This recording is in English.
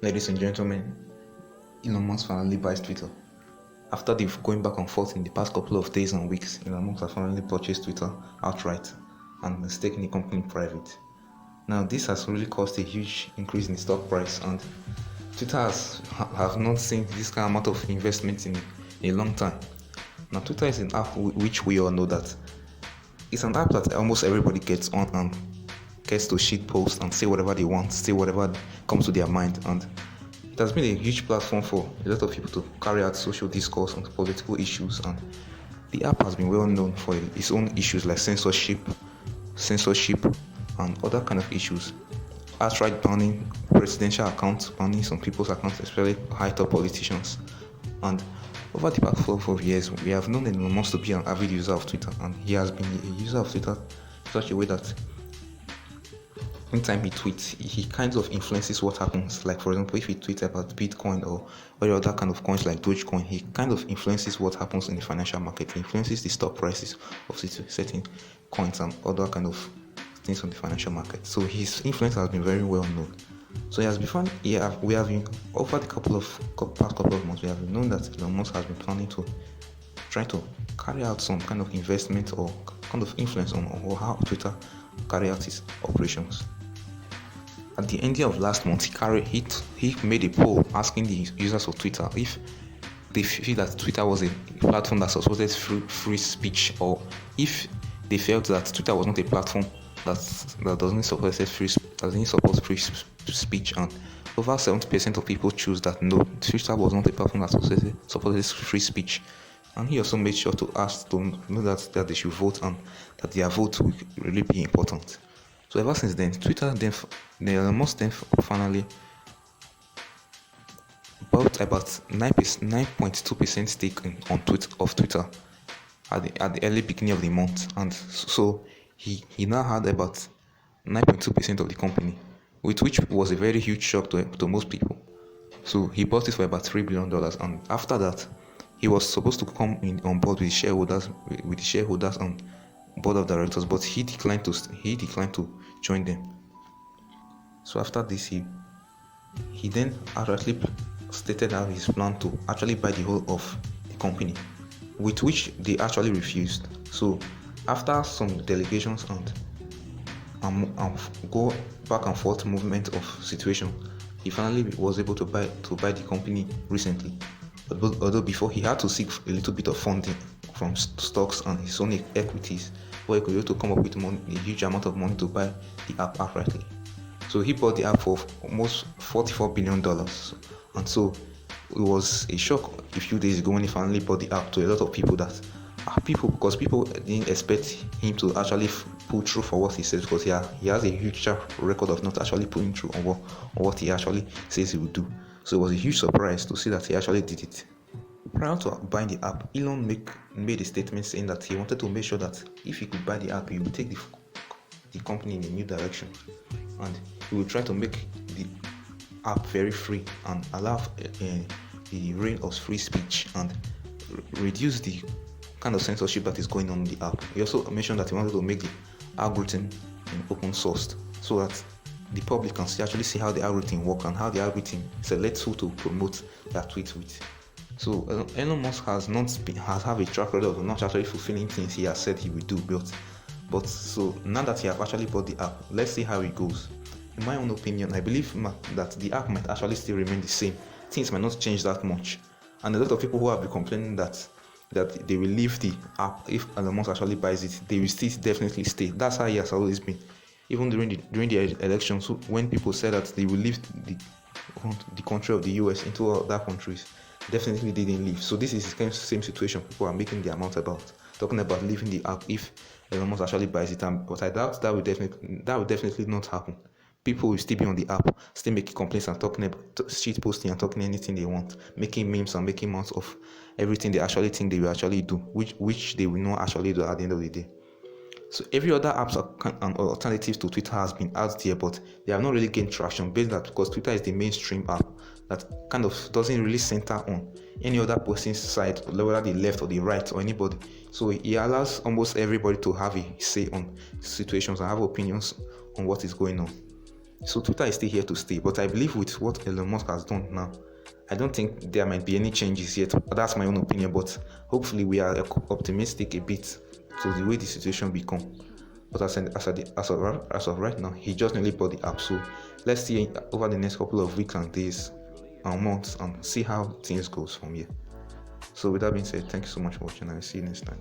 Ladies and gentlemen, Elon Musk finally buys Twitter. After they've going back and forth in the past couple of days and weeks, Elon Musk has finally purchased Twitter outright and has taken the company private. Now, this has really caused a huge increase in the stock price, and Twitter have not seen this kind of amount of investment in a long time. Now, Twitter is an app which we all know that it's an app that almost everybody gets on and gets to shit post and say whatever they want, say whatever comes to their mind, and it has been a huge platform for a lot of people to carry out social discourse on political issues, and the app has been well known for its own issues like censorship, and other kind of issues. Outright banning presidential accounts, banning some people's accounts, especially high-top politicians. And over the past 4 years, we have known Elon Musk to be an avid user of Twitter, and he has been a user of Twitter in such a way that anytime he tweets, he kind of influences what happens. Like, for example, if he tweets about Bitcoin or other kind of coins like Dogecoin, he kind of influences what happens in the financial market. He influences the stock prices of certain coins and other kind of things on the financial market. So his influence has been very well known. So he has been we have been over the past couple of months, we have known that Elon Musk has been planning to try to carry out some kind of investment or kind of influence on how Twitter carry out its operations. At the end of last month, he made a poll asking the users of Twitter if they feel that Twitter was a platform that supported free speech, or if they felt that Twitter was not a platform that doesn't support free speech. And over 70% of people choose that no, Twitter was not a platform that supported free speech. And he also made sure to ask to know that they should vote, and that their vote will really be important. So ever since then, Elon Musk finally bought about 9.2% stake of Twitter at the early beginning of the month, and so he now had about 9.2% of the company, which was a very huge shock to most people. So he bought it for about $3 billion, and after that, he was supposed to come on board with the shareholders and board of directors, but he declined to join them. So after this, he then outright stated out his plan to actually buy the whole of the company, with which they actually refused. So after some delegations and go back and forth movement of situation, he finally was able to buy the company recently. Although before he had to seek a little bit of funding from stocks and his own equities, where he could be able to come up with a huge amount of money to buy the app outrightly. So he bought the app for almost $44 billion. And so it was a shock a few days ago when he finally bought the app to a lot of people because people didn't expect him to actually pull through for what he says, because he has a huge track record of not actually pulling through on what he actually says he would do. So it was a huge surprise to see that he actually did it. Prior to buying the app, Elon made a statement saying that he wanted to make sure that if he could buy the app, he would take the company in a new direction, and he would try to make the app very free and allow the reign of free speech and reduce the kind of censorship that is going on in the app. He also mentioned that he wanted to make the algorithm open sourced, so that the public can actually see how the algorithm works and how the algorithm selects who to promote their tweets with. So Elon Musk has have a track record of not actually fulfilling things he has said he will do, but so now that he have actually bought the app, let's see how it goes. In my own opinion, I believe that the app might actually still remain the same. Things might not change that much, and a lot of people who have been complaining that they will leave the app if Elon Musk actually buys it, they will still definitely stay. That's how he has always been. Even during the elections, when people said that they will leave the country of the US into other countries, definitely didn't leave. So this is the same situation people are making their mouth about, talking about leaving the app if Elon Musk actually buys it. But I doubt that will definitely not happen. People will still be on the app, still making complaints and talking about shit posting and talking anything they want, making memes and making mouths of everything they actually think they will actually do, which they will not actually do at the end of the day. So every other apps and alternatives to Twitter has been out there, but they have not really gained traction based on that, because Twitter is the mainstream app that kind of doesn't really center on any other person's side, whether the left or the right or anybody. So it allows almost everybody to have a say on situations and have opinions on what is going on. So Twitter is still here to stay. But I believe with what Elon Musk has done now, I don't think there might be any changes yet. That's my own opinion. But hopefully we are optimistic a bit to the way the situation become. But as of right now, he just nearly bought the app. So let's see over the next couple of weeks and days and months and see how things goes from here. So with that being said, thank you so much for watching and I'll see you next time.